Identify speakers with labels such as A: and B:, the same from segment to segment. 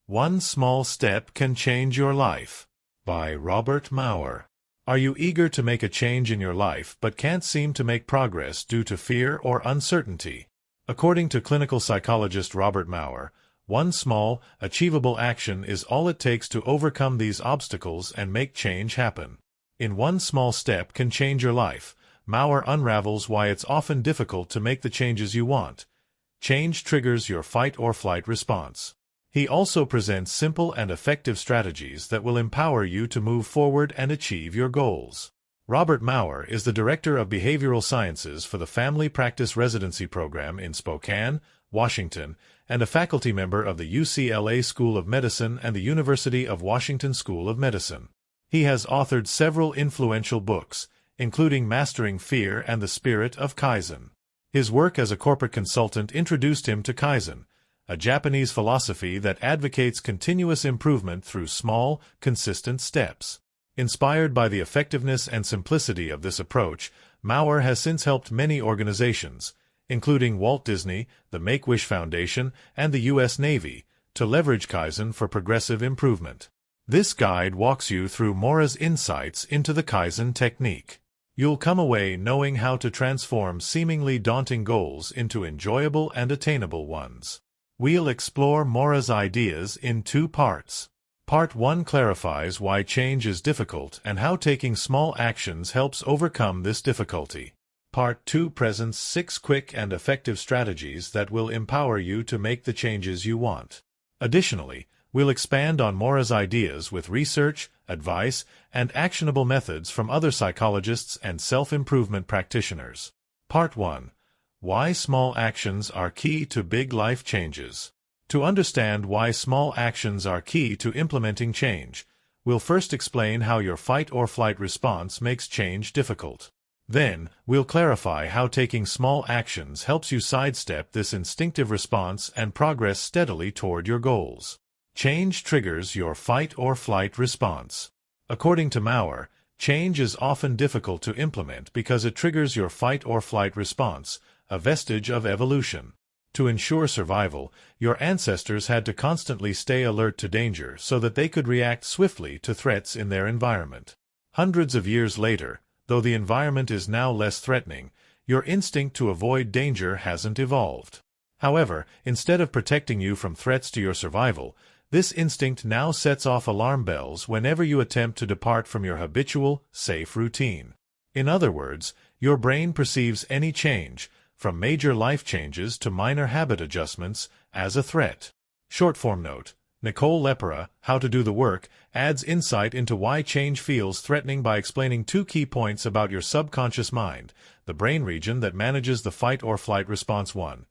A: One Small Step Can Change Your Life by Robert Maurer. Are you eager to make a change in your life but can't seem to make progress due to fear or uncertainty? According to clinical psychologist Robert Maurer, one small, achievable action is all it takes to overcome these obstacles and make change happen. In One Small Step Can Change Your Life, Maurer unravels why it's often difficult to make the changes you want. Change triggers your fight-or-flight response. He also presents simple and effective strategies that will empower you to move forward and achieve your goals. Robert Maurer is the Director of Behavioral Sciences for the Family Practice Residency Program in Spokane, Washington, and a faculty member of the UCLA School of Medicine and the University of Washington School of Medicine. He has authored several influential books, including Mastering Fear and the Spirit of Kaizen. His work as a corporate consultant introduced him to Kaizen, a Japanese philosophy that advocates continuous improvement through small, consistent steps. Inspired by the effectiveness and simplicity of this approach, Maurer has since helped many organizations, including Walt Disney, the Make-A-Wish Foundation, and the U.S. Navy, to leverage Kaizen for progressive improvement. This guide walks you through Maurer's insights into the Kaizen technique. You'll come away knowing how to transform seemingly daunting goals into enjoyable and attainable ones. We'll explore Maurer's ideas in two parts. Part 1 clarifies why change is difficult and how taking small actions helps overcome this difficulty. Part 2 presents 6 quick and effective strategies that will empower you to make the changes you want. Additionally, we'll expand on Maurer's ideas with research, advice, and actionable methods from other psychologists and self-improvement practitioners. Part 1. Why small actions are key to big life changes. To understand why small actions are key to implementing change, we'll first explain how your fight-or-flight response makes change difficult. Then, we'll clarify how taking small actions helps you sidestep this instinctive response and progress steadily toward your goals. Change triggers your fight-or-flight response. According to Maurer, change is often difficult to implement because it triggers your fight-or-flight response, a vestige of evolution. To ensure survival, your ancestors had to constantly stay alert to danger so that they could react swiftly to threats in their environment. Hundreds of years later, though the environment is now less threatening, your instinct to avoid danger hasn't evolved. However, instead of protecting you from threats to your survival, this instinct now sets off alarm bells whenever you attempt to depart from your habitual, safe routine. In other words, your brain perceives any change, from major life changes to minor habit adjustments, as a threat. Short-form note: Nicole Lepera, How to Do the Work, adds insight into why change feels threatening by explaining 2 key points about your subconscious mind, the brain region that manages the fight-or-flight response. 1.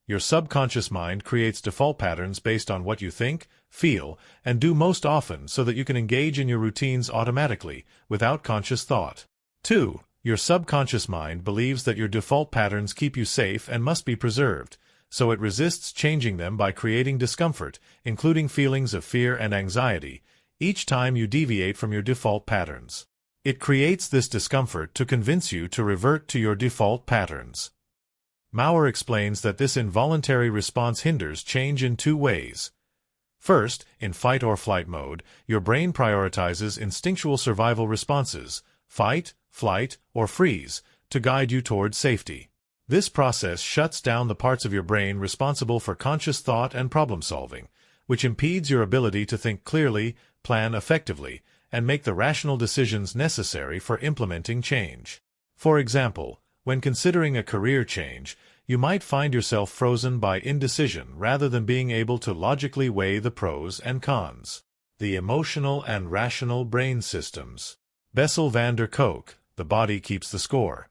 A: Your subconscious mind creates default patterns based on what you think, feel, and do most often so that you can engage in your routines automatically, without conscious thought. 2. Your subconscious mind believes that your default patterns keep you safe and must be preserved, so it resists changing them by creating discomfort, including feelings of fear and anxiety, each time you deviate from your default patterns. It creates this discomfort to convince you to revert to your default patterns. Maurer explains that this involuntary response hinders change in 2 ways. First, in fight-or-flight mode, your brain prioritizes instinctual survival responses, fight, flight, or freeze, to guide you towards safety. This process shuts down the parts of your brain responsible for conscious thought and problem-solving, which impedes your ability to think clearly, plan effectively, and make the rational decisions necessary for implementing change. For example, when considering a career change, you might find yourself frozen by indecision rather than being able to logically weigh the pros and cons. The emotional and rational brain systems. Bessel van der Kolk, The Body Keeps the Score,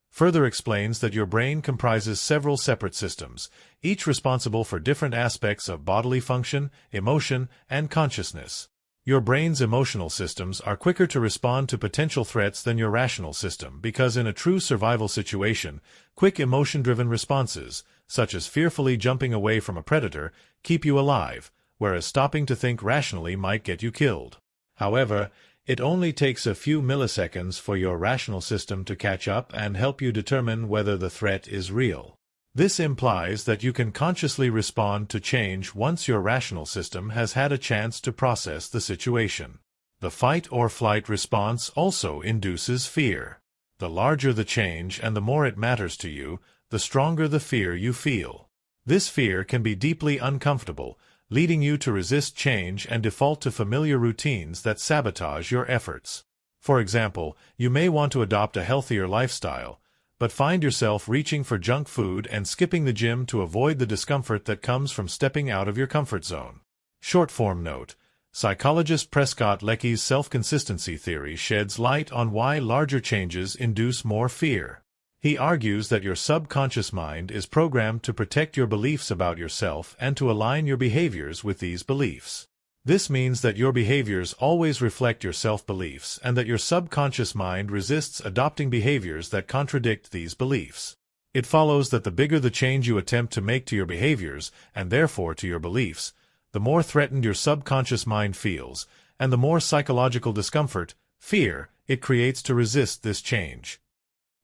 A: further explains that your brain comprises several separate systems, each responsible for different aspects of bodily function, emotion, and consciousness. Your brain's emotional systems are quicker to respond to potential threats than your rational system because in a true survival situation, quick emotion-driven responses, such as fearfully jumping away from a predator, keep you alive, whereas stopping to think rationally might get you killed. However, it only takes a few milliseconds for your rational system to catch up and help you determine whether the threat is real. This implies that you can consciously respond to change once your rational system has had a chance to process the situation. The fight or flight response also induces fear. The larger the change and the more it matters to you, the stronger the fear you feel. This fear can be deeply uncomfortable, leading you to resist change and default to familiar routines that sabotage your efforts. For example, you may want to adopt a healthier lifestyle, but find yourself reaching for junk food and skipping the gym to avoid the discomfort that comes from stepping out of your comfort zone. Short-form note: psychologist Prescott Leckey's self-consistency theory sheds light on why larger changes induce more fear. He argues that your subconscious mind is programmed to protect your beliefs about yourself and to align your behaviors with these beliefs. This means that your behaviors always reflect your self-beliefs and that your subconscious mind resists adopting behaviors that contradict these beliefs. It follows that the bigger the change you attempt to make to your behaviors, and therefore to your beliefs, the more threatened your subconscious mind feels, and the more psychological discomfort, fear, it creates to resist this change.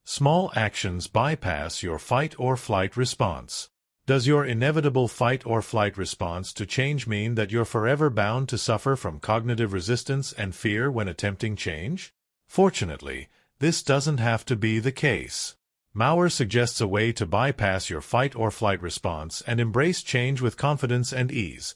A: Small actions bypass your fight or flight response. Does your inevitable fight or flight response to change mean that you're forever bound to suffer from cognitive resistance and fear when attempting change? Fortunately, this doesn't have to be the case. Maurer suggests a way to bypass your fight or flight response and embrace change with confidence and ease.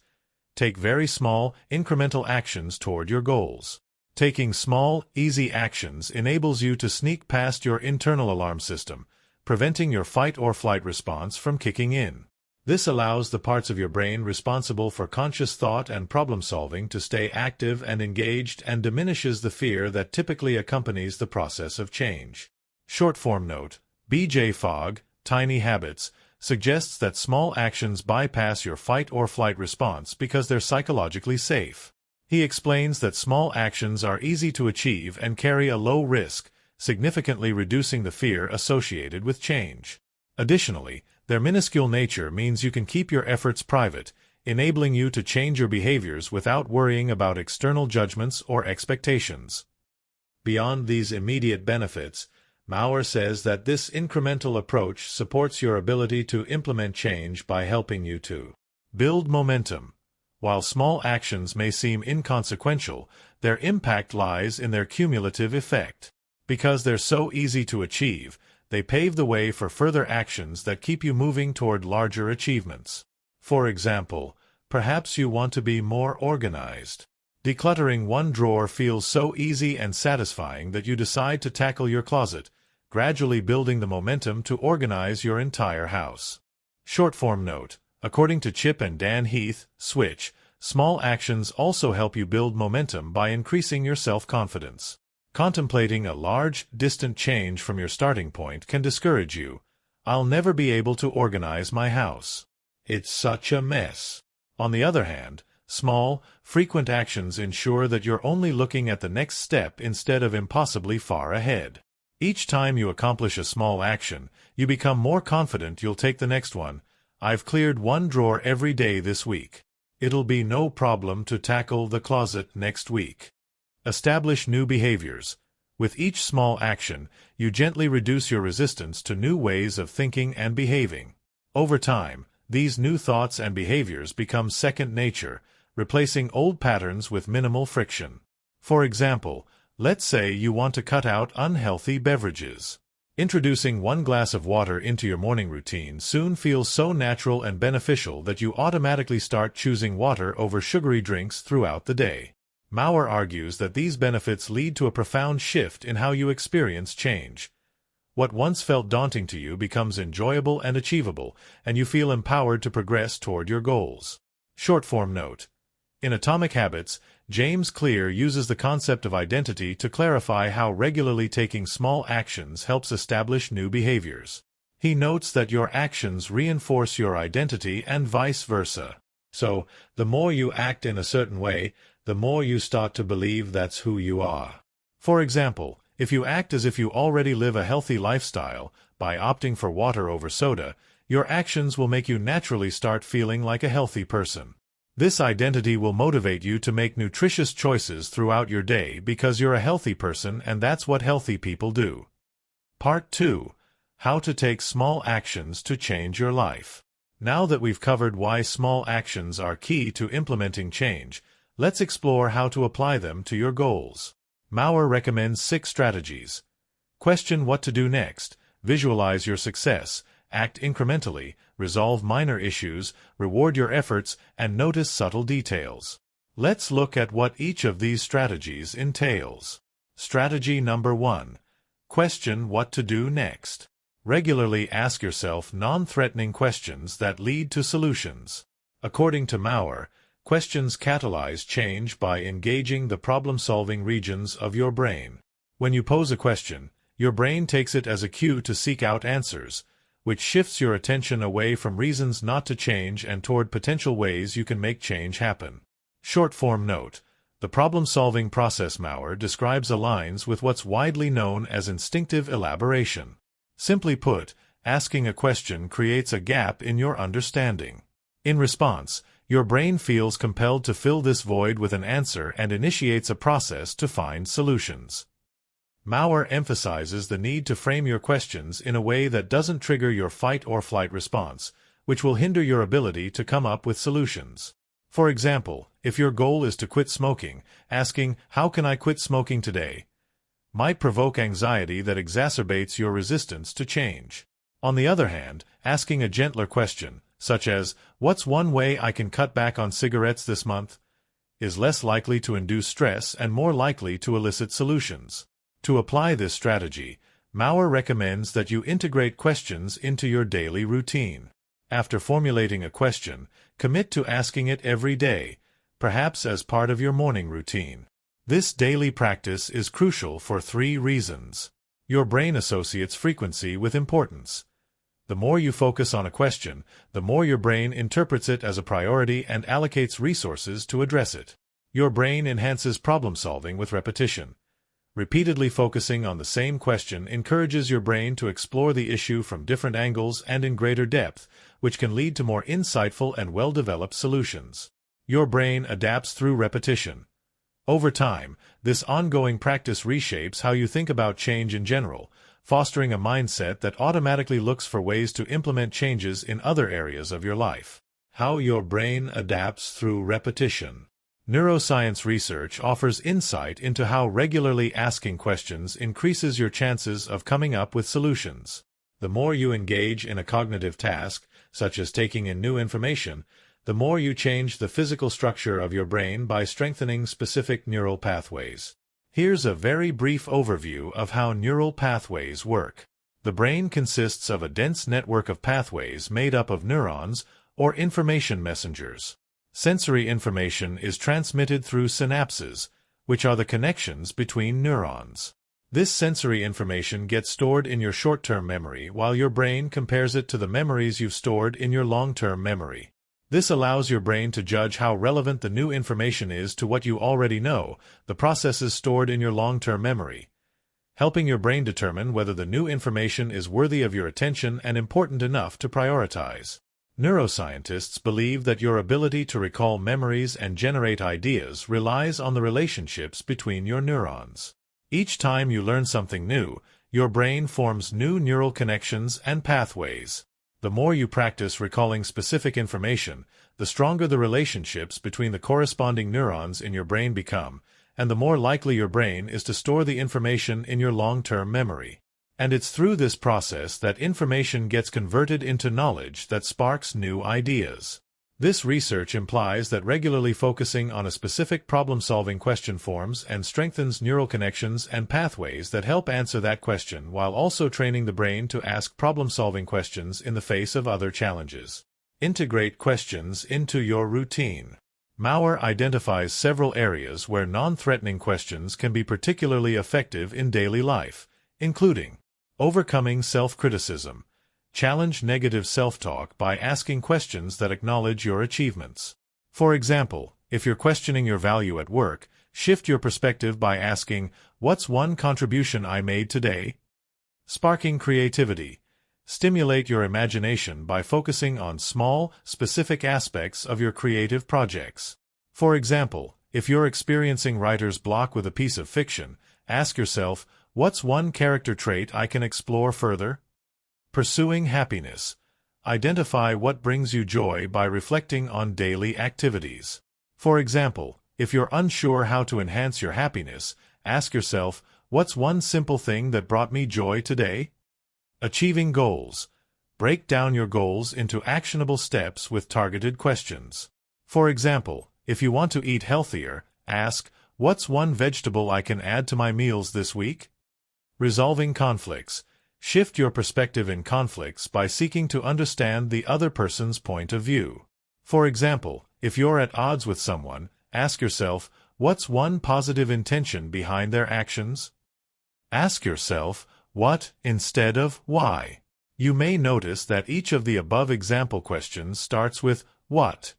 A: Take very small, incremental actions toward your goals. Taking small, easy actions enables you to sneak past your internal alarm system, preventing your fight or flight response from kicking in. This allows the parts of your brain responsible for conscious thought and problem-solving to stay active and engaged and diminishes the fear that typically accompanies the process of change. Short-form note: B.J. Fogg, Tiny Habits, suggests that small actions bypass your fight or flight response because they're psychologically safe. He explains that small actions are easy to achieve and carry a low risk, significantly reducing the fear associated with change. Additionally, their minuscule nature means you can keep your efforts private, enabling you to change your behaviors without worrying about external judgments or expectations. Beyond these immediate benefits, Maurer says that this incremental approach supports your ability to implement change by helping you to build momentum. While small actions may seem inconsequential, their impact lies in their cumulative effect. Because they're so easy to achieve, they pave the way for further actions that keep you moving toward larger achievements. For example, perhaps you want to be more organized. Decluttering one drawer feels so easy and satisfying that you decide to tackle your closet, gradually building the momentum to organize your entire house. Short-form note: according to Chip and Dan Heath, Switch, small actions also help you build momentum by increasing your self-confidence. Contemplating a large, distant change from your starting point can discourage you. I'll never be able to organize my house. It's such a mess. On the other hand, small, frequent actions ensure that you're only looking at the next step instead of impossibly far ahead. Each time you accomplish a small action, you become more confident you'll take the next one. I've cleared one drawer every day this week. It'll be no problem to tackle the closet next week. Establish new behaviors. With each small action, you gently reduce your resistance to new ways of thinking and behaving. Over time, these new thoughts and behaviors become second nature, replacing old patterns with minimal friction. For example, let's say you want to cut out unhealthy beverages. Introducing one glass of water into your morning routine soon feels so natural and beneficial that you automatically start choosing water over sugary drinks throughout the day. Maurer argues that these benefits lead to a profound shift in how you experience change. What once felt daunting to you becomes enjoyable and achievable, and you feel empowered to progress toward your goals. Short-form note: in Atomic Habits, James Clear uses the concept of identity to clarify how regularly taking small actions helps establish new behaviors. He notes that your actions reinforce your identity and vice versa. So, the more you act in a certain way, the more you start to believe that's who you are. For example, if you act as if you already live a healthy lifestyle, by opting for water over soda, your actions will make you naturally start feeling like a healthy person. This identity will motivate you to make nutritious choices throughout your day because you're a healthy person and that's what healthy people do. Part 2. How to take small actions to change your life. Now that we've covered why small actions are key to implementing change, let's explore how to apply them to your goals. Maurer recommends 6 strategies. Question what to do next, visualize your success, act incrementally, resolve minor issues, reward your efforts, and notice subtle details. Let's look at what each of these strategies entails. Strategy number 1. Question what to do next. Regularly ask yourself non-threatening questions that lead to solutions. According to Maurer, questions catalyze change by engaging the problem-solving regions of your brain. When you pose a question, your brain takes it as a cue to seek out answers, which shifts your attention away from reasons not to change and toward potential ways you can make change happen. Short-form note: the problem-solving process Maurer describes aligns with what's widely known as instinctive elaboration. Simply put, asking a question creates a gap in your understanding. In response, your brain feels compelled to fill this void with an answer and initiates a process to find solutions. Maurer emphasizes the need to frame your questions in a way that doesn't trigger your fight-or-flight response, which will hinder your ability to come up with solutions. For example, if your goal is to quit smoking, asking, "How can I quit smoking today?" might provoke anxiety that exacerbates your resistance to change. On the other hand, asking a gentler question, such as, "What's one way I can cut back on cigarettes this month?" is less likely to induce stress and more likely to elicit solutions. To apply this strategy, Maurer recommends that you integrate questions into your daily routine. After formulating a question, commit to asking it every day, perhaps as part of your morning routine. This daily practice is crucial for 3 reasons. Your brain associates frequency with importance. The more you focus on a question, the more your brain interprets it as a priority and allocates resources to address it. Your brain enhances problem-solving with repetition. Repeatedly focusing on the same question encourages your brain to explore the issue from different angles and in greater depth, which can lead to more insightful and well-developed solutions. Your brain adapts through repetition. Over time, this ongoing practice reshapes how you think about change in general, fostering a mindset that automatically looks for ways to implement changes in other areas of your life. How your brain adapts through repetition. Neuroscience research offers insight into how regularly asking questions increases your chances of coming up with solutions. The more you engage in a cognitive task, such as taking in new information, the more you change the physical structure of your brain by strengthening specific neural pathways. Here's a very brief overview of how neural pathways work. The brain consists of a dense network of pathways made up of neurons, or information messengers. Sensory information is transmitted through synapses, which are the connections between neurons. This sensory information gets stored in your short-term memory while your brain compares it to the memories you've stored in your long-term memory. This allows your brain to judge how relevant the new information is to what you already know, the processes stored in your long-term memory, helping your brain determine whether the new information is worthy of your attention and important enough to prioritize. Neuroscientists believe that your ability to recall memories and generate ideas relies on the relationships between your neurons. Each time you learn something new, your brain forms new neural connections and pathways. The more you practice recalling specific information, the stronger the relationships between the corresponding neurons in your brain become, and the more likely your brain is to store the information in your long-term memory. And it's through this process that information gets converted into knowledge that sparks new ideas. This research implies that regularly focusing on a specific problem-solving question forms and strengthens neural connections and pathways that help answer that question while also training the brain to ask problem-solving questions in the face of other challenges. Integrate questions into your routine. Maurer identifies several areas where non-threatening questions can be particularly effective in daily life, including overcoming self-criticism. Challenge negative self-talk by asking questions that acknowledge your achievements. For example, if you're questioning your value at work, shift your perspective by asking, "What's one contribution I made today?" Sparking creativity. Stimulate your imagination by focusing on small, specific aspects of your creative projects. For example, if you're experiencing writer's block with a piece of fiction, ask yourself, "What's one character trait I can explore further?" Pursuing happiness. Identify what brings you joy by reflecting on daily activities. For example, if you're unsure how to enhance your happiness, ask yourself, what's one simple thing that brought me joy today? Achieving goals. Break down your goals into actionable steps with targeted questions. For example, if you want to eat healthier, ask, what's one vegetable I can add to my meals this week? Resolving conflicts. Shift your perspective in conflicts by seeking to understand the other person's point of view. For example, if you're at odds with someone, ask yourself, what's one positive intention behind their actions? Ask yourself, what instead of why. You may notice that each of the above example questions starts with what.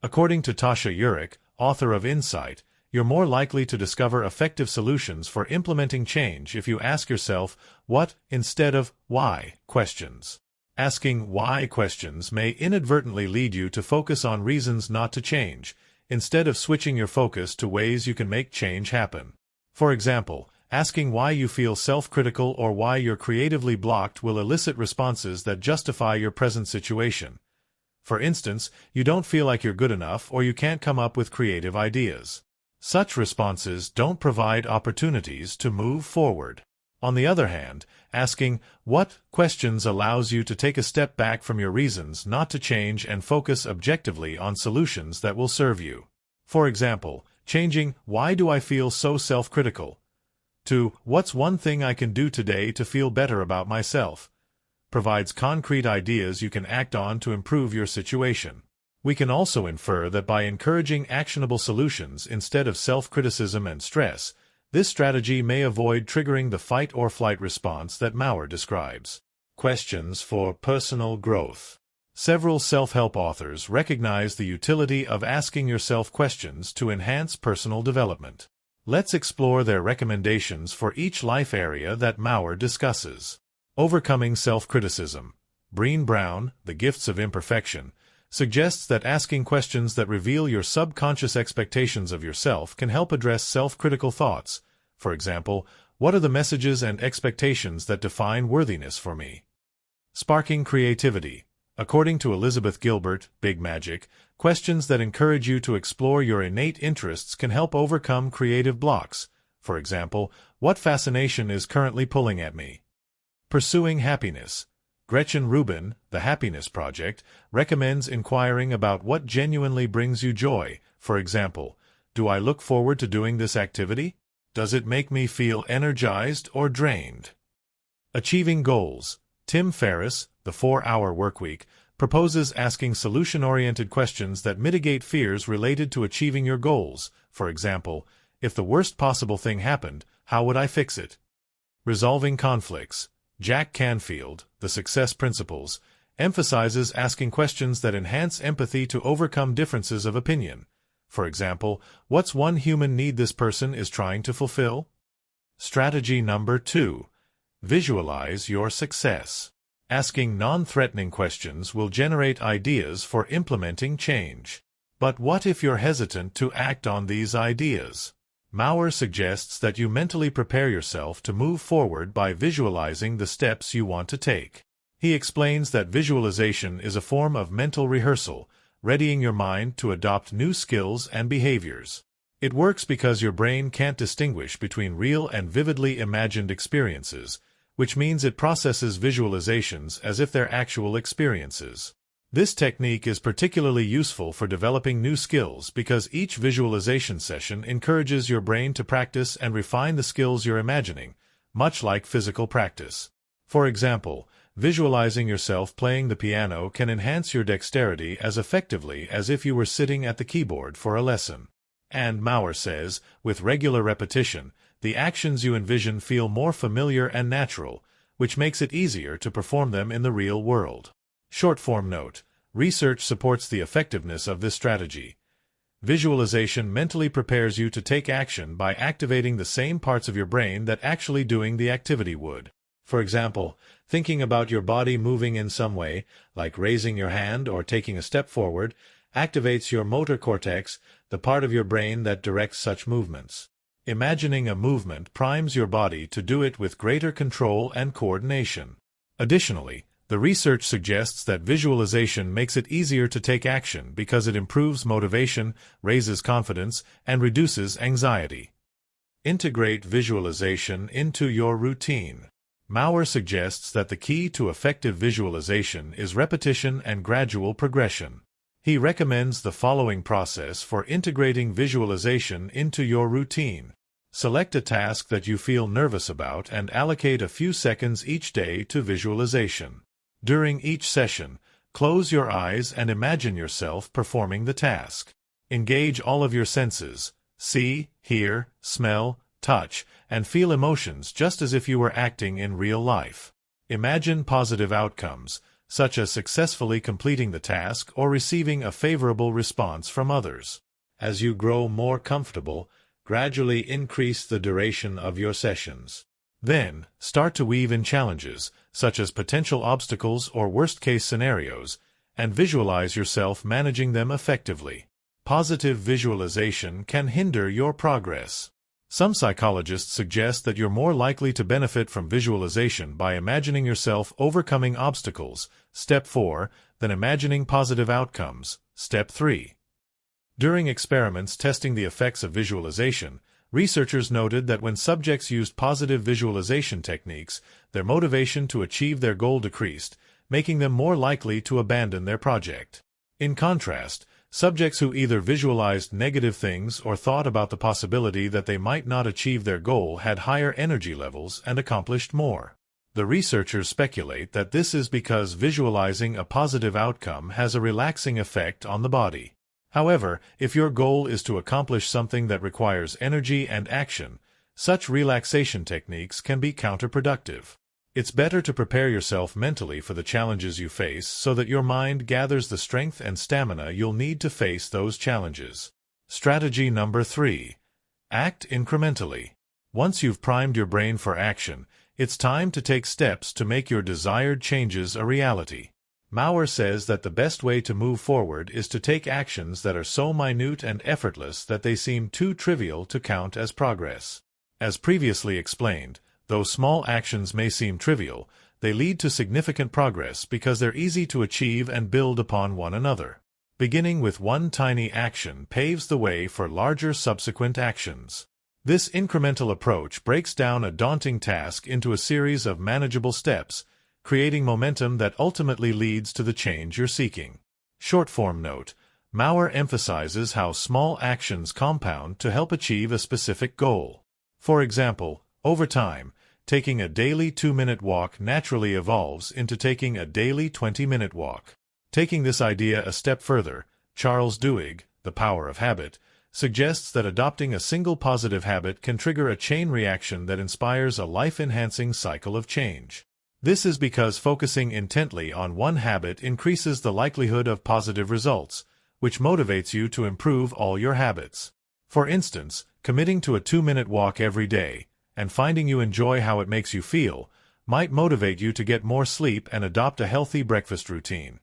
A: According to Tasha Eurich, author of Insight, you're more likely to discover effective solutions for implementing change if you ask yourself what instead of why questions. Asking why questions may inadvertently lead you to focus on reasons not to change, instead of switching your focus to ways you can make change happen. For example, asking why you feel self-critical or why you're creatively blocked will elicit responses that justify your present situation. For instance, you don't feel like you're good enough or you can't come up with creative ideas. Such responses don't provide opportunities to move forward. On the other hand, asking what questions allows you to take a step back from your reasons not to change and focus objectively on solutions that will serve you. For example, changing why do I feel so self-critical to what's one thing I can do today to feel better about myself provides concrete ideas you can act on to improve your situation. We can also infer that by encouraging actionable solutions instead of self-criticism and stress, this strategy may avoid triggering the fight-or-flight response that Maurer describes. Questions for personal growth. Several self-help authors recognize the utility of asking yourself questions to enhance personal development. Let's explore their recommendations for each life area that Maurer discusses. Overcoming self-criticism. Brené Brown, The Gifts of Imperfection, suggests that asking questions that reveal your subconscious expectations of yourself can help address self-critical thoughts. For example, what are the messages and expectations that define worthiness for me? Sparking creativity. According to Elizabeth Gilbert, Big Magic, questions that encourage you to explore your innate interests can help overcome creative blocks. For example, what fascination is currently pulling at me? Pursuing happiness. Gretchen Rubin, The Happiness Project, recommends inquiring about what genuinely brings you joy. For example, do I look forward to doing this activity? Does it make me feel energized or drained? Achieving goals. Tim Ferriss, The 4-Hour Workweek, proposes asking solution-oriented questions that mitigate fears related to achieving your goals. For example, if the worst possible thing happened, how would I fix it? Resolving conflicts. Jack Canfield, The Success Principles, emphasizes asking questions that enhance empathy to overcome differences of opinion. For example, what's one human need this person is trying to fulfill? Strategy number 2. Visualize your success. Asking non-threatening questions will generate ideas for implementing change. But what if you're hesitant to act on these ideas? Maurer suggests that you mentally prepare yourself to move forward by visualizing the steps you want to take. He explains that visualization is a form of mental rehearsal, readying your mind to adopt new skills and behaviors. It works because your brain can't distinguish between real and vividly imagined experiences, which means it processes visualizations as if they're actual experiences. This technique is particularly useful for developing new skills because each visualization session encourages your brain to practice and refine the skills you're imagining, much like physical practice. For example, visualizing yourself playing the piano can enhance your dexterity as effectively as if you were sitting at the keyboard for a lesson. And Maurer says, with regular repetition, the actions you envision feel more familiar and natural, which makes it easier to perform them in the real world. Short-form note. Research supports the effectiveness of this strategy. Visualization mentally prepares you to take action by activating the same parts of your brain that actually doing the activity would. For example, thinking about your body moving in some way, like raising your hand or taking a step forward, activates your motor cortex, the part of your brain that directs such movements. Imagining a movement primes your body to do it with greater control and coordination. Additionally, the research suggests that visualization makes it easier to take action because it improves motivation, raises confidence, and reduces anxiety. Integrate visualization into your routine. Maurer suggests that the key to effective visualization is repetition and gradual progression. He recommends the following process for integrating visualization into your routine. Select a task that you feel nervous about and allocate a few seconds each day to visualization. During each session, close your eyes and imagine yourself performing the task. Engage all of your senses: see, hear, smell, touch, and feel emotions just as if you were acting in real life. Imagine positive outcomes, such as successfully completing the task or receiving a favorable response from others. As you grow more comfortable, gradually increase the duration of your sessions. Then, start to weave in challenges, such as potential obstacles or worst-case scenarios, and visualize yourself managing them effectively. Positive visualization can hinder your progress. Some psychologists suggest that you're more likely to benefit from visualization by imagining yourself overcoming obstacles, step 4, than imagining positive outcomes, step 3. During experiments testing the effects of visualization, researchers noted that when subjects used positive visualization techniques, their motivation to achieve their goal decreased, making them more likely to abandon their project. In contrast, subjects who either visualized negative things or thought about the possibility that they might not achieve their goal had higher energy levels and accomplished more. The researchers speculate that this is because visualizing a positive outcome has a relaxing effect on the body. However, if your goal is to accomplish something that requires energy and action, such relaxation techniques can be counterproductive. It's better to prepare yourself mentally for the challenges you face so that your mind gathers the strength and stamina you'll need to face those challenges. Strategy number 3. Act incrementally. Once you've primed your brain for action, it's time to take steps to make your desired changes a reality. Maurer says that the best way to move forward is to take actions that are so minute and effortless that they seem too trivial to count as progress. As previously explained, though small actions may seem trivial, they lead to significant progress because they're easy to achieve and build upon one another. Beginning with one tiny action paves the way for larger subsequent actions. This incremental approach breaks down a daunting task into a series of manageable steps, creating momentum that ultimately leads to the change you're seeking. Short-form note: Maurer emphasizes how small actions compound to help achieve a specific goal. For example, over time, taking a daily 2-minute walk naturally evolves into taking a daily 20-minute walk. Taking this idea a step further, Charles Duhigg, The Power of Habit, suggests that adopting a single positive habit can trigger a chain reaction that inspires a life-enhancing cycle of change. This is because focusing intently on one habit increases the likelihood of positive results, which motivates you to improve all your habits. For instance, committing to a 2-minute walk every day, and finding you enjoy how it makes you feel, might motivate you to get more sleep and adopt a healthy breakfast routine.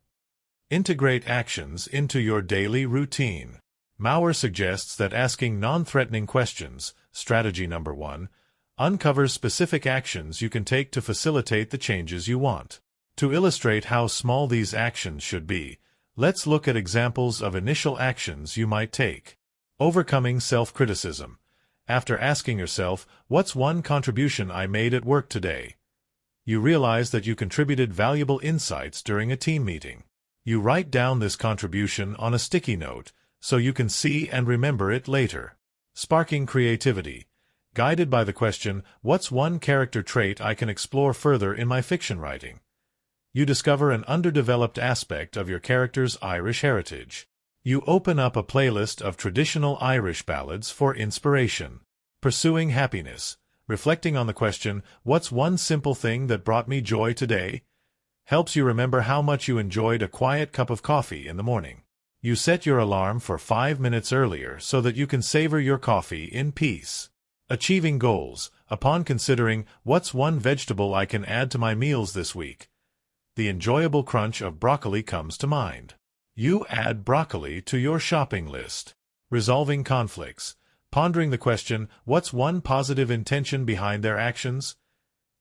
A: Integrate actions into your daily routine. Maurer suggests that asking non-threatening questions, strategy number 1, uncovers specific actions you can take to facilitate the changes you want. To illustrate how small these actions should be, let's look at examples of initial actions you might take. Overcoming self-criticism. After asking yourself, "What's one contribution I made at work today?" you realize that you contributed valuable insights during a team meeting. You write down this contribution on a sticky note so you can see and remember it later. Sparking creativity. Guided by the question, "What's one character trait I can explore further in my fiction writing?" you discover an underdeveloped aspect of your character's Irish heritage. You open up a playlist of traditional Irish ballads for inspiration. Pursuing happiness. Reflecting on the question, "What's one simple thing that brought me joy today?" helps you remember how much you enjoyed a quiet cup of coffee in the morning. You set your alarm for 5 minutes earlier so that you can savor your coffee in peace. Achieving goals. Upon considering, "What's one vegetable I can add to my meals this week?" the enjoyable crunch of broccoli comes to mind. You add broccoli to your shopping list. Resolving conflicts. Pondering the question, "What's one positive intention behind their actions?"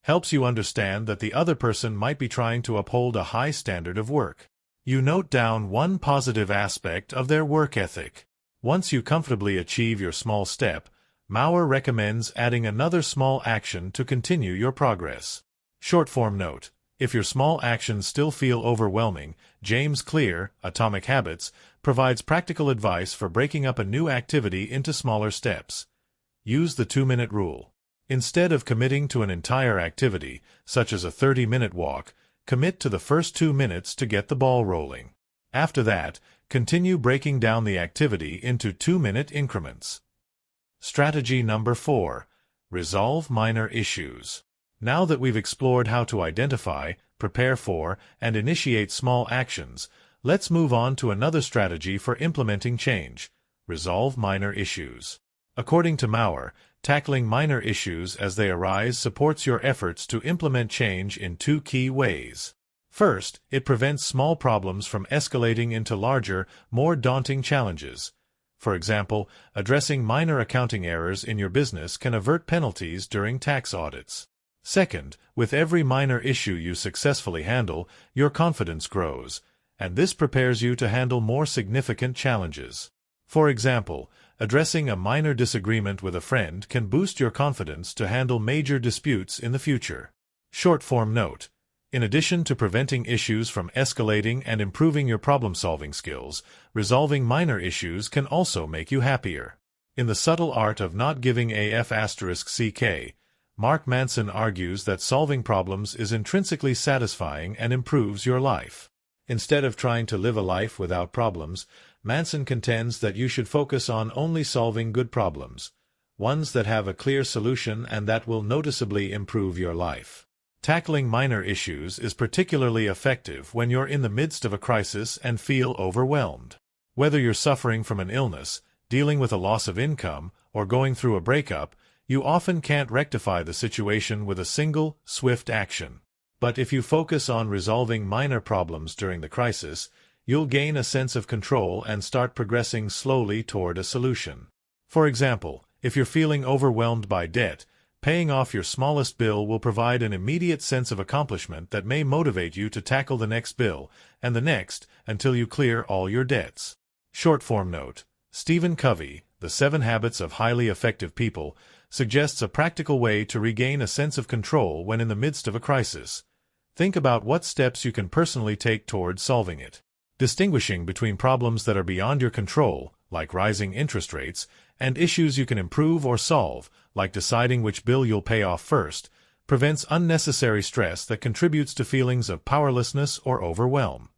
A: helps you understand that the other person might be trying to uphold a high standard of work. You note down one positive aspect of their work ethic. Once you comfortably achieve your small step, Maurer recommends adding another small action to continue your progress. Short-form note: if your small actions still feel overwhelming, James Clear, Atomic Habits, provides practical advice for breaking up a new activity into smaller steps. Use the 2-minute rule. Instead of committing to an entire activity, such as a 30-minute walk, commit to the first 2 minutes to get the ball rolling. After that, continue breaking down the activity into 2-minute increments. Strategy number 4. Resolve minor issues. Now that we've explored how to identify, prepare for, and initiate small actions, let's move on to another strategy for implementing change: resolve minor issues. According to Maurer, tackling minor issues as they arise supports your efforts to implement change in 2 key ways. First, it prevents small problems from escalating into larger, more daunting challenges. For example, addressing minor accounting errors in your business can avert penalties during tax audits. Second, with every minor issue you successfully handle, your confidence grows, and this prepares you to handle more significant challenges. For example, addressing a minor disagreement with a friend can boost your confidence to handle major disputes in the future. Short-form note: in addition to preventing issues from escalating and improving your problem-solving skills, resolving minor issues can also make you happier. In The Subtle Art of Not Giving a F***ck, Mark Manson argues that solving problems is intrinsically satisfying and improves your life. Instead of trying to live a life without problems, Manson contends that you should focus on only solving good problems, ones that have a clear solution and that will noticeably improve your life. Tackling minor issues is particularly effective when you're in the midst of a crisis and feel overwhelmed. Whether you're suffering from an illness, dealing with a loss of income, or going through a breakup, you often can't rectify the situation with a single, swift action. But if you focus on resolving minor problems during the crisis, you'll gain a sense of control and start progressing slowly toward a solution. For example, if you're feeling overwhelmed by debt, paying off your smallest bill will provide an immediate sense of accomplishment that may motivate you to tackle the next bill, and the next, until you clear all your debts. Short-form note: Stephen Covey, The 7 Habits of Highly Effective People, suggests a practical way to regain a sense of control when in the midst of a crisis. Think about what steps you can personally take toward solving it. Distinguishing between problems that are beyond your control, like rising interest rates, and issues you can improve or solve, like deciding which bill you'll pay off first, prevents unnecessary stress that contributes to feelings of powerlessness or overwhelm.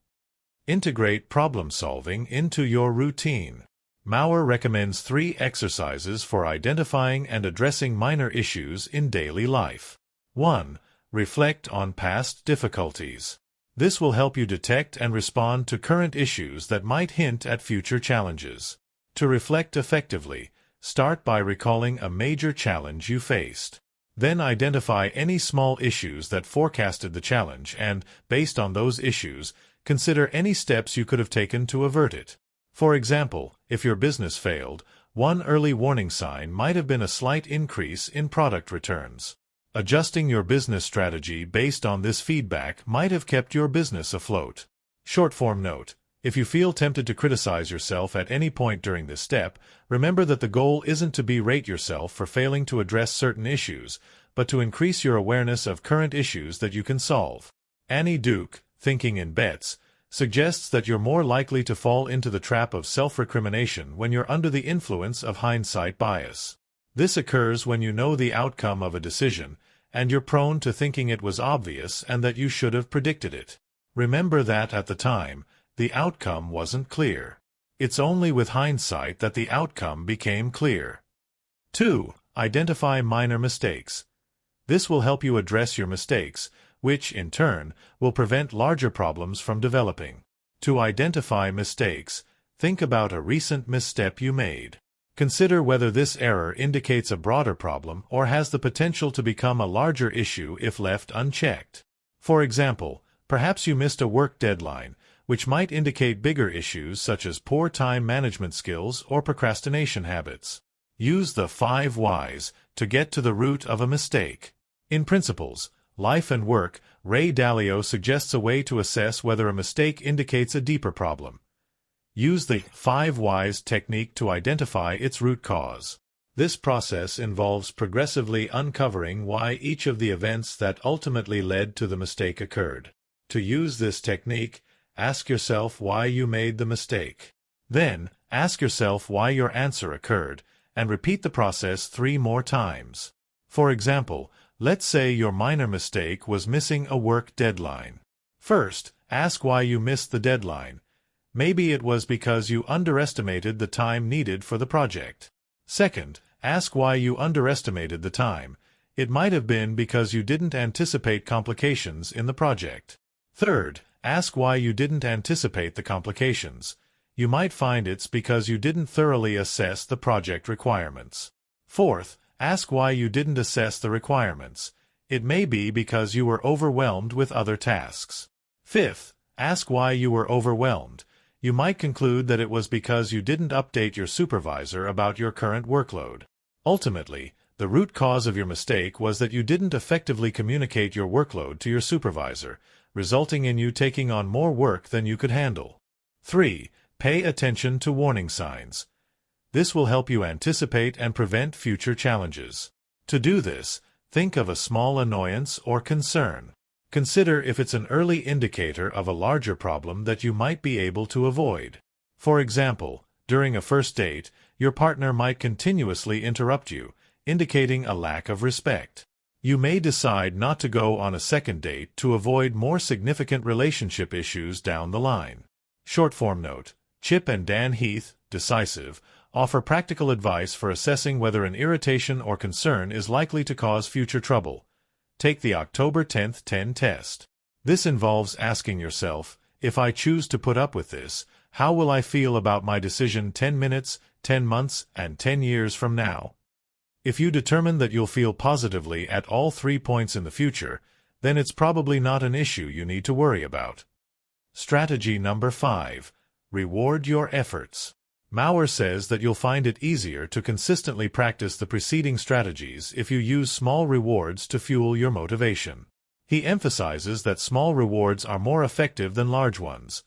A: Integrate problem-solving into your routine. Maurer recommends 3 exercises for identifying and addressing minor issues in daily life. 1. Reflect on past difficulties. This will help you detect and respond to current issues that might hint at future challenges. To reflect effectively, start by recalling a major challenge you faced. Then identify any small issues that forecasted the challenge and, based on those issues, consider any steps you could have taken to avert it. For example, if your business failed, one early warning sign might have been a slight increase in product returns. Adjusting your business strategy based on this feedback might have kept your business afloat. Short-form note: if you feel tempted to criticize yourself at any point during this step, remember that the goal isn't to berate yourself for failing to address certain issues, but to increase your awareness of current issues that you can solve. Annie Duke, Thinking in Bets, suggests that you're more likely to fall into the trap of self-recrimination when you're under the influence of hindsight bias. This occurs when you know the outcome of a decision, and you're prone to thinking it was obvious and that you should have predicted it. Remember that at the time, the outcome wasn't clear. It's only with hindsight that the outcome became clear. 2. Identify minor mistakes. This will help you address your mistakes, which, in turn, will prevent larger problems from developing. To identify mistakes, think about a recent misstep you made. Consider whether this error indicates a broader problem or has the potential to become a larger issue if left unchecked. For example, perhaps you missed a work deadline, which might indicate bigger issues such as poor time management skills or procrastination habits. Use the 5 whys to get to the root of a mistake. In Principles, Life and Work, Ray Dalio suggests a way to assess whether a mistake indicates a deeper problem. Use the 5 whys technique to identify its root cause. This process involves progressively uncovering why each of the events that ultimately led to the mistake occurred. To use this technique, ask yourself why you made the mistake. Then, ask yourself why your answer occurred, and repeat the process 3 more times. For example, let's say your minor mistake was missing a work deadline. First, ask why you missed the deadline. Maybe it was because you underestimated the time needed for the project. Second, ask why you underestimated the time. It might have been because you didn't anticipate complications in the project. Third, ask why you didn't anticipate the complications. You might find it's because you didn't thoroughly assess the project requirements. Fourth, ask why you didn't assess the requirements. It may be because you were overwhelmed with other tasks. Fifth, ask why you were overwhelmed. You might conclude that it was because you didn't update your supervisor about your current workload. Ultimately, the root cause of your mistake was that you didn't effectively communicate your workload to your supervisor, resulting in you taking on more work than you could handle. 3. Pay attention to warning signs. This will help you anticipate and prevent future challenges. To do this, think of a small annoyance or concern. Consider if it's an early indicator of a larger problem that you might be able to avoid. For example, during a first date, your partner might continuously interrupt you, indicating a lack of respect. You may decide not to go on a second date to avoid more significant relationship issues down the line. Short-form note: Chip and Dan Heath, Decisive, offer practical advice for assessing whether an irritation or concern is likely to cause future trouble. Take the October 10, 10 test. This involves asking yourself, if I choose to put up with this, how will I feel about my decision 10 minutes, 10 months, and 10 years from now? If you determine that you'll feel positively at all 3 points in the future, then it's probably not an issue you need to worry about. Strategy number 5. Reward your efforts. Maurer says that you'll find it easier to consistently practice the preceding strategies if you use small rewards to fuel your motivation. He emphasizes that small rewards are more effective than large ones.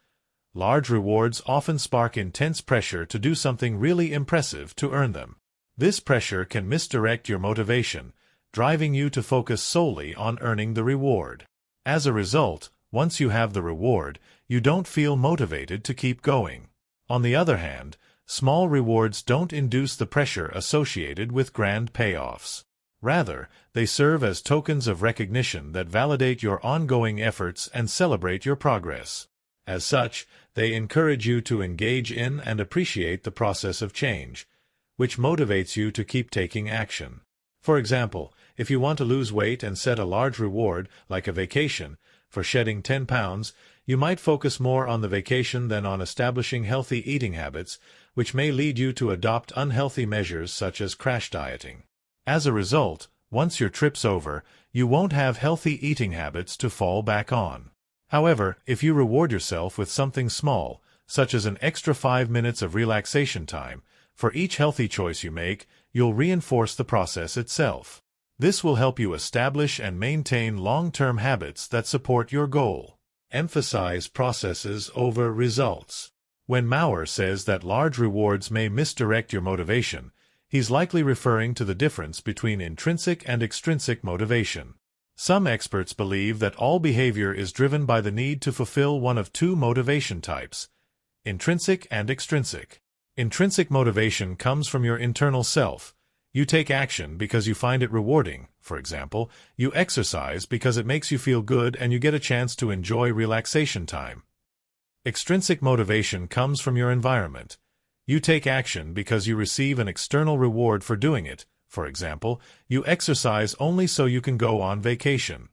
A: Large rewards often spark intense pressure to do something really impressive to earn them. This pressure can misdirect your motivation, driving you to focus solely on earning the reward. As a result, once you have the reward, you don't feel motivated to keep going. On the other hand, small rewards don't induce the pressure associated with grand payoffs. Rather, they serve as tokens of recognition that validate your ongoing efforts and celebrate your progress. As such, they encourage you to engage in and appreciate the process of change, which motivates you to keep taking action. For example, if you want to lose weight and set a large reward, like a vacation, for shedding 10 pounds, you might focus more on the vacation than on establishing healthy eating habits, which may lead you to adopt unhealthy measures such as crash dieting. As a result, once your trip's over, you won't have healthy eating habits to fall back on. However, if you reward yourself with something small, such as an extra 5 minutes of relaxation time, for each healthy choice you make, you'll reinforce the process itself. This will help you establish and maintain long-term habits that support your goal. Emphasize processes over results. When Maurer says that large rewards may misdirect your motivation, he's likely referring to the difference between intrinsic and extrinsic motivation. Some experts believe that all behavior is driven by the need to fulfill one of 2 motivation types: intrinsic and extrinsic. Intrinsic motivation comes from your internal self. You take action because you find it rewarding. For example, you exercise because it makes you feel good and you get a chance to enjoy relaxation time. Extrinsic motivation comes from your environment. You take action because you receive an external reward for doing it. For example, you exercise only so you can go on vacation.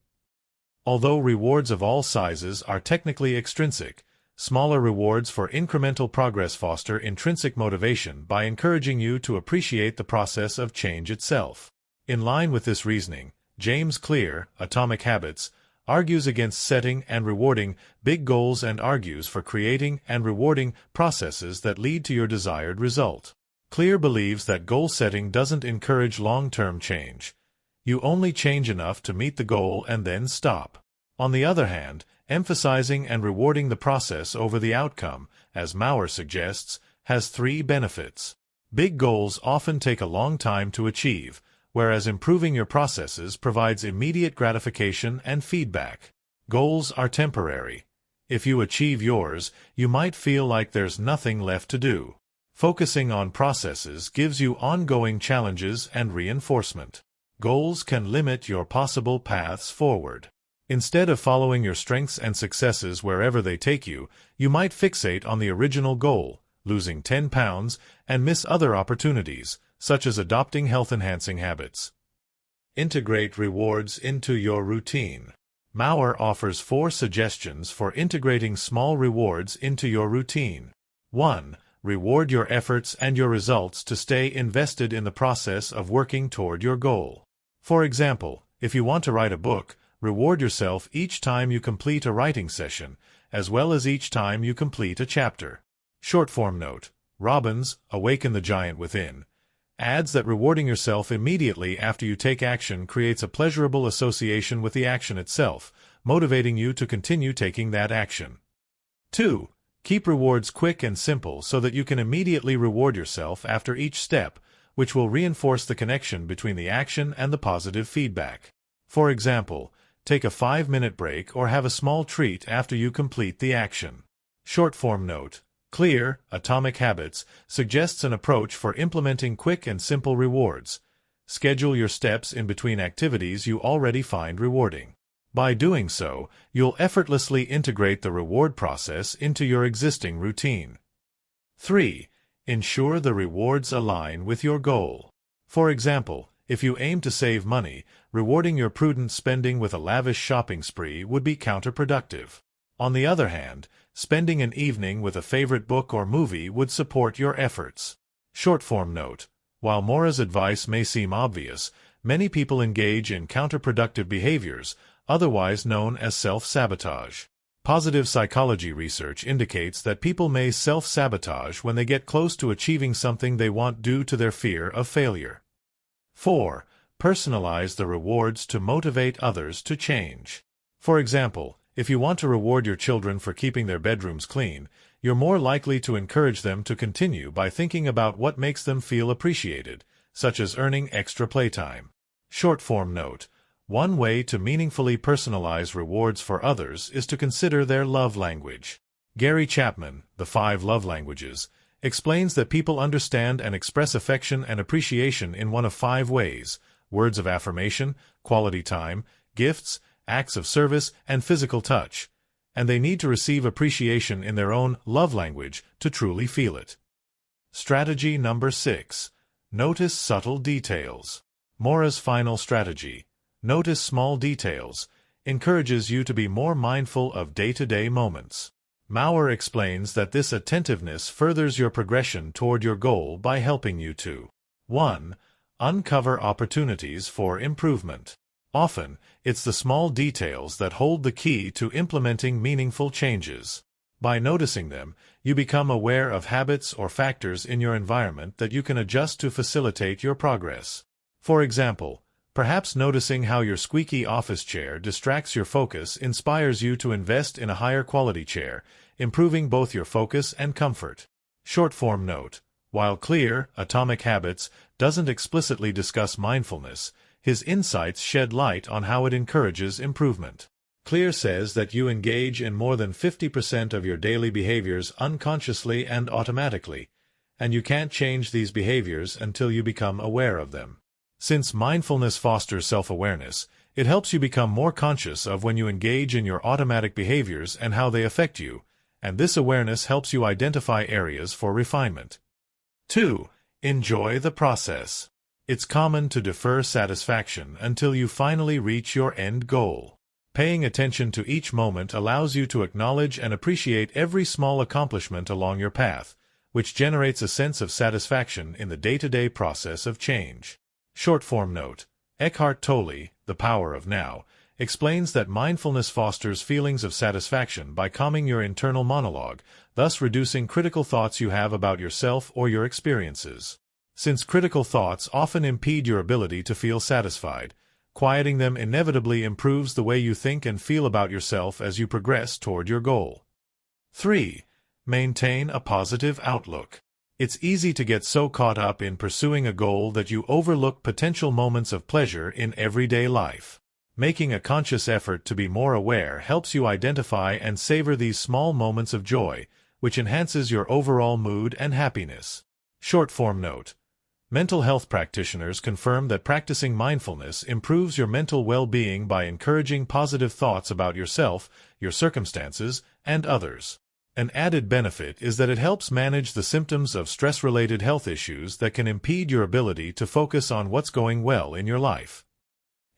A: Although rewards of all sizes are technically extrinsic, smaller rewards for incremental progress foster intrinsic motivation by encouraging you to appreciate the process of change itself. In line with this reasoning, James Clear, Atomic Habits, argues against setting and rewarding big goals and argues for creating and rewarding processes that lead to your desired result. Clear believes that goal setting doesn't encourage long-term change. You only change enough to meet the goal and then stop. On the other hand, emphasizing and rewarding the process over the outcome, as Maurer suggests, has 3 benefits. Big goals often take a long time to achieve, whereas improving your processes provides immediate gratification and feedback. Goals are temporary. If you achieve yours, you might feel like there's nothing left to do. Focusing on processes gives you ongoing challenges and reinforcement. Goals can limit your possible paths forward. Instead of following your strengths and successes wherever they take you, you might fixate on the original goal, losing 10 pounds, and miss other opportunities, such as adopting health-enhancing habits. Integrate rewards into your routine. Maurer offers 4 suggestions for integrating small rewards into your routine. 1. Reward your efforts and your results to stay invested in the process of working toward your goal. For example, if you want to write a book, reward yourself each time you complete a writing session, as well as each time you complete a chapter. Short-form note: Robbins, Awaken the Giant Within, adds that rewarding yourself immediately after you take action creates a pleasurable association with the action itself, motivating you to continue taking that action. 2. Keep rewards quick and simple so that you can immediately reward yourself after each step, which will reinforce the connection between the action and the positive feedback. For example, take a 5-minute break or have a small treat after you complete the action. Short-form note: Clear, Atomic Habits suggests an approach for implementing quick and simple rewards. Schedule your steps in between activities you already find rewarding. By doing so, you'll effortlessly integrate the reward process into your existing routine. 3. Ensure the rewards align with your goal. For example, if you aim to save money, rewarding your prudent spending with a lavish shopping spree would be counterproductive. On the other hand, spending an evening with a favorite book or movie would support your efforts. Short-form note: While Maurer's advice may seem obvious, many people engage in counterproductive behaviors, otherwise known as self-sabotage. Positive psychology research indicates that people may self-sabotage when they get close to achieving something they want due to their fear of failure. 4. Personalize the rewards to motivate others to change. For example, if you want to reward your children for keeping their bedrooms clean, you're more likely to encourage them to continue by thinking about what makes them feel appreciated, such as earning extra playtime. Short-form note: One way to meaningfully personalize rewards for others is to consider their love language. Gary Chapman, The 5 Love Languages, explains that people understand and express affection and appreciation in one of 5 ways: words of affirmation, quality time, gifts, acts of service, and physical touch, and they need to receive appreciation in their own love language to truly feel it. Strategy number 6. Notice subtle details. Maurer's final strategy, notice small details, encourages you to be more mindful of day-to-day moments. Maurer explains that this attentiveness furthers your progression toward your goal by helping you to 1. Uncover opportunities for improvement. Often, it's the small details that hold the key to implementing meaningful changes. By noticing them, you become aware of habits or factors in your environment that you can adjust to facilitate your progress. For example, perhaps noticing how your squeaky office chair distracts your focus inspires you to invest in a higher quality chair, improving both your focus and comfort. Short-form note: While Clear, Atomic Habits doesn't explicitly discuss mindfulness, his insights shed light on how it encourages improvement. Clear says that you engage in more than 50% of your daily behaviors unconsciously and automatically, and you can't change these behaviors until you become aware of them. Since mindfulness fosters self-awareness, it helps you become more conscious of when you engage in your automatic behaviors and how they affect you, and this awareness helps you identify areas for refinement. 2. Enjoy the process. It's common to defer satisfaction until you finally reach your end goal. Paying attention to each moment allows you to acknowledge and appreciate every small accomplishment along your path, which generates a sense of satisfaction in the day-to-day process of change. Short-form note: Eckhart Tolle, The Power of Now, explains that mindfulness fosters feelings of satisfaction by calming your internal monologue, thus reducing critical thoughts you have about yourself or your experiences. Since critical thoughts often impede your ability to feel satisfied, Quieting them inevitably improves the way you think and feel about yourself as you progress toward your goal. 3. Maintain a positive outlook. It's easy to get so caught up in pursuing a goal that you overlook potential moments of pleasure in everyday life. Making a conscious effort to be more aware helps you identify and savor these small moments of joy, which enhances your overall mood and happiness. Short-form note. Mental health practitioners confirm that practicing mindfulness improves your mental well-being by encouraging positive thoughts about yourself, your circumstances, and others. An added benefit is that it helps manage the symptoms of stress-related health issues that can impede your ability to focus on what's going well in your life.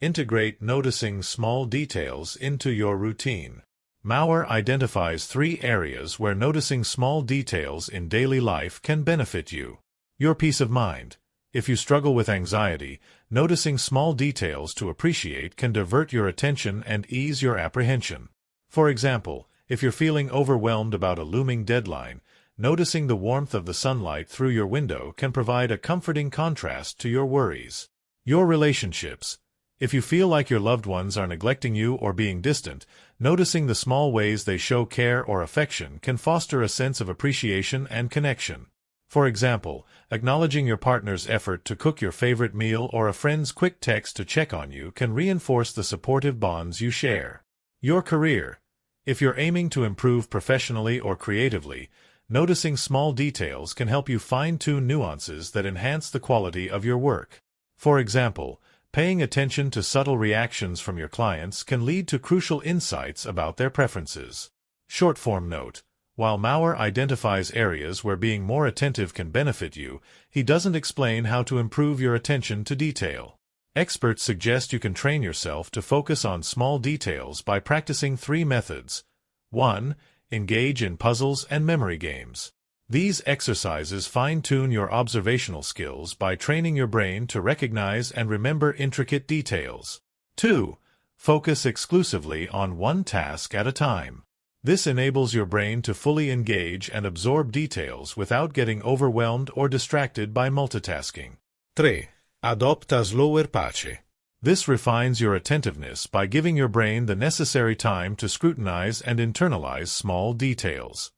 A: Integrate noticing small details into your routine. Maurer identifies 3 areas where noticing small details in daily life can benefit you. Your peace of mind. If you struggle with anxiety, noticing small details to appreciate can divert your attention and ease your apprehension. For example, if you're feeling overwhelmed about a looming deadline, noticing the warmth of the sunlight through your window can provide a comforting contrast to your worries. Your relationships. If you feel like your loved ones are neglecting you or being distant, noticing the small ways they show care or affection can foster a sense of appreciation and connection. For example, acknowledging your partner's effort to cook your favorite meal or a friend's quick text to check on you can reinforce the supportive bonds you share. Your career. If you're aiming to improve professionally or creatively, noticing small details can help you fine-tune nuances that enhance the quality of your work. For example, paying attention to subtle reactions from your clients can lead to crucial insights about their preferences. Short-form note. While Maurer identifies areas where being more attentive can benefit you, he doesn't explain how to improve your attention to detail. Experts suggest you can train yourself to focus on small details by practicing 3 methods. 1. Engage in puzzles and memory games. These exercises fine-tune your observational skills by training your brain to recognize and remember intricate details. 2. Focus exclusively on one task at a time. This enables your brain to fully engage and absorb details without getting overwhelmed or distracted by multitasking. 3. Adopta slower pace. This refines your attentiveness by giving your brain the necessary time to scrutinize and internalize small details.